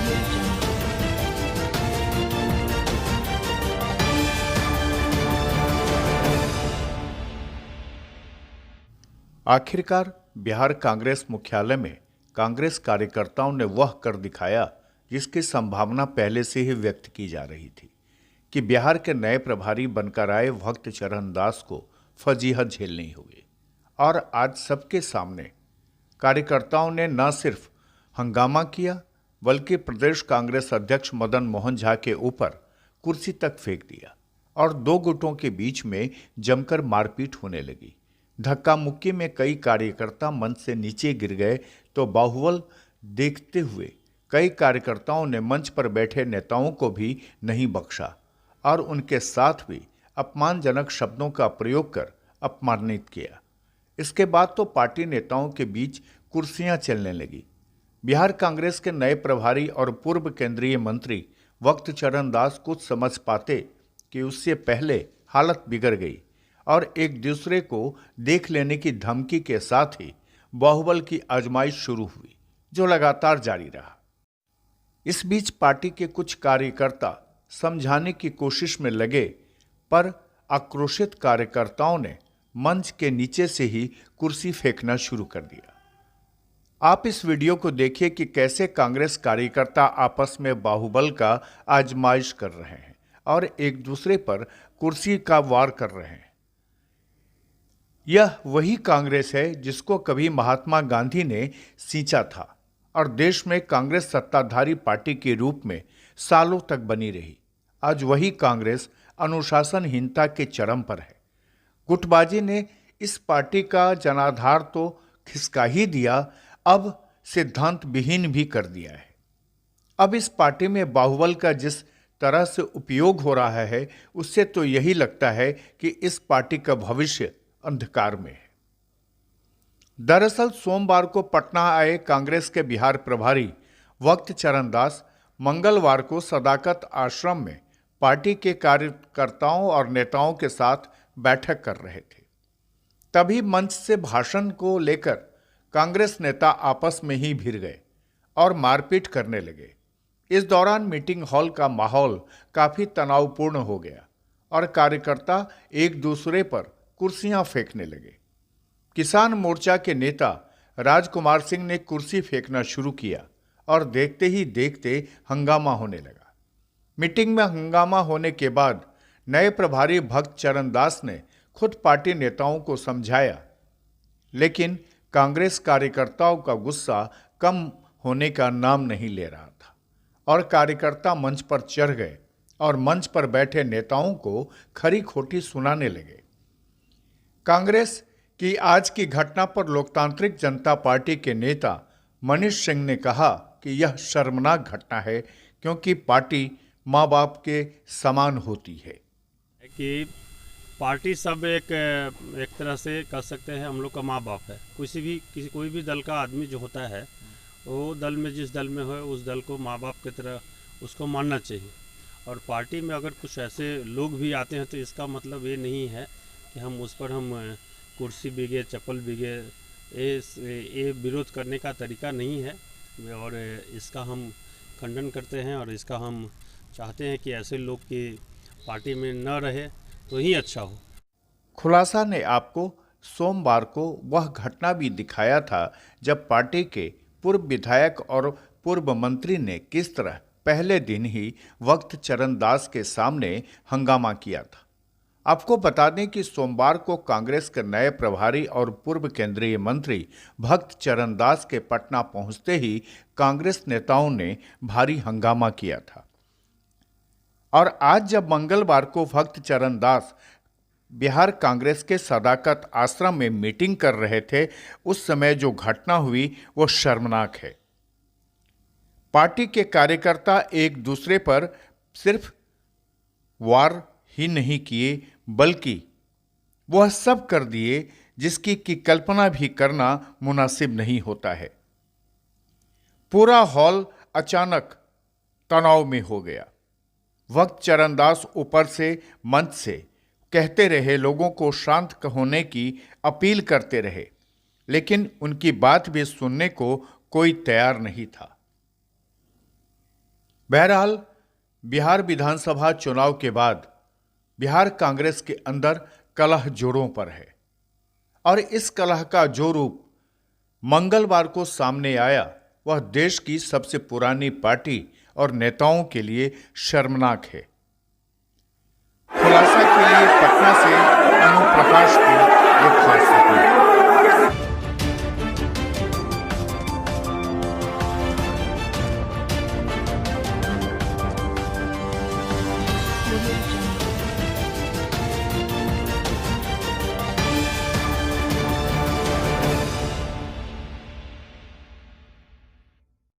audio jungle. आखिरकार बिहार कांग्रेस मुख्यालय में कांग्रेस कार्यकर्ताओं ने वह कर दिखाया जिसकी संभावना पहले से ही व्यक्त की जा रही थी कि बिहार के नए प्रभारी बनकर आए भक्त चरण दास को फजीहत झेलनी होगी। और आज सबके सामने कार्यकर्ताओं ने न सिर्फ हंगामा किया बल्कि प्रदेश कांग्रेस अध्यक्ष मदन मोहन झा के ऊपर कुर्सी तक फेंक दिया और दो गुटों के बीच में जमकर मारपीट होने लगी। धक्का मुक्की में कई कार्यकर्ता मंच से नीचे गिर गए तो बाहुबल देखते हुए कई कार्यकर्ताओं ने मंच पर बैठे नेताओं को भी नहीं बख्शा और उनके साथ भी अपमानजनक शब्दों का प्रयोग कर अपमानित किया। इसके बाद तो पार्टी नेताओं के बीच कुर्सियां चलने लगी। बिहार कांग्रेस के नए प्रभारी और पूर्व केंद्रीय मंत्री भक्त चरण दास कुछ समझ पाते कि उससे पहले हालत बिगड़ गई और एक दूसरे को देख लेने की धमकी के साथ ही बाहुबल की आजमाइश शुरू हुई, जो लगातार जारी रहा। इस बीच पार्टी के कुछ कार्यकर्ता समझाने की कोशिश में लगे, पर आक्रोशित कार्यकर्ताओं ने मंच के नीचे से ही कुर्सी फेंकना शुरू कर दिया। आप इस वीडियो को देखिए कि कैसे कांग्रेस कार्यकर्ता आपस में बाहुबल का आजमाइश कर रहे हैं और एक दूसरे पर कुर्सी का वार कर रहे हैं। यह वही कांग्रेस है जिसको कभी महात्मा गांधी ने सींचा था और देश में कांग्रेस सत्ताधारी पार्टी के रूप में सालों तक बनी रही। आज वही कांग्रेस अनुशासनहीनता के चरम पर है। गुटबाजी ने इस पार्टी का जनाधार तो खिसका ही दिया, अब सिद्धांत विहीन भी कर दिया है। अब इस पार्टी में बाहुबल का जिस तरह से उपयोग हो रहा है, उससे तो यही लगता है कि इस पार्टी का भविष्य अंधकार में है। दरअसल सोमवार को पटना आए कांग्रेस के बिहार प्रभारी भक्त चरण दास मंगलवार को सदाकत आश्रम में पार्टी के कार्यकर्ताओं और नेताओं के साथ बैठक कर रहे थे। तभी मंच से भाषण को लेकर कांग्रेस नेता आपस में ही भिड़ गए और मारपीट करने लगे। इस दौरान मीटिंग हॉल का माहौल काफी तनावपूर्ण हो गया और कार्यकर्ता एक दूसरे पर कुर्सियां फेंकने लगे। किसान मोर्चा के नेता राजकुमार सिंह ने कुर्सी फेंकना शुरू किया और देखते ही देखते हंगामा होने लगा। मीटिंग में हंगामा होने के बाद नए प्रभारी भक्त चरण दास ने खुद पार्टी नेताओं को समझाया, लेकिन कांग्रेस कार्यकर्ताओं का गुस्सा कम होने का नाम नहीं ले रहा था और कार्यकर्ता मंच पर चढ़ गए और मंच पर बैठे नेताओं को खरी खोटी सुनाने लगे। कांग्रेस की आज की घटना पर लोकतांत्रिक जनता पार्टी के नेता मनीष सिंह ने कहा कि यह शर्मनाक घटना है, क्योंकि पार्टी माँ बाप के समान होती है। कि पार्टी सब एक तरह से कह सकते हैं हम लोग का माँ बाप है। कोई भी दल का आदमी जो होता है, वो दल में जिस दल में हो उस दल को माँ बाप की तरह उसको मानना चाहिए। और पार्टी में अगर कुछ ऐसे लोग भी आते हैं तो इसका मतलब ये नहीं है कि हम उस पर हम कुर्सी बिगे चप्पल बिगे, ये विरोध करने का तरीका नहीं है और इसका हम खंडन करते हैं और इसका हम चाहते हैं कि ऐसे लोग की पार्टी में न रहे तो ही अच्छा हो। खुलासा ने आपको सोमवार को वह घटना भी दिखाया था जब पार्टी के पूर्व विधायक और पूर्व मंत्री ने किस तरह पहले दिन ही भक्त चरण दास के सामने हंगामा किया था। आपको बता दें कि सोमवार को कांग्रेस के नए प्रभारी और पूर्व केंद्रीय मंत्री भक्त चरण दास के पटना पहुंचते ही कांग्रेस नेताओं ने भारी हंगामा किया था। और आज जब मंगलवार को भक्त चरण दास बिहार कांग्रेस के सदाकत आश्रम में मीटिंग कर रहे थे, उस समय जो घटना हुई वो शर्मनाक है। पार्टी के कार्यकर्ता एक दूसरे पर सिर्फ वार ही नहीं किए, बल्कि वह सब कर दिए जिसकी की कल्पना भी करना मुनासिब नहीं होता है। पूरा हॉल अचानक तनाव में हो गया। भक्त चरण दास ऊपर से मंच से कहते रहे, लोगों को शांत होने की अपील करते रहे, लेकिन उनकी बात भी सुनने को कोई तैयार नहीं था। बहरहाल बिहार विधानसभा चुनाव के बाद बिहार कांग्रेस के अंदर कलह जोरों पर है और इस कलह का जो रूप मंगलवार को सामने आया वह देश की सबसे पुरानी पार्टी और नेताओं के लिए शर्मनाक है। खुलासा के लिए पटना से अनु प्रकाश की एक खास रिपोर्ट।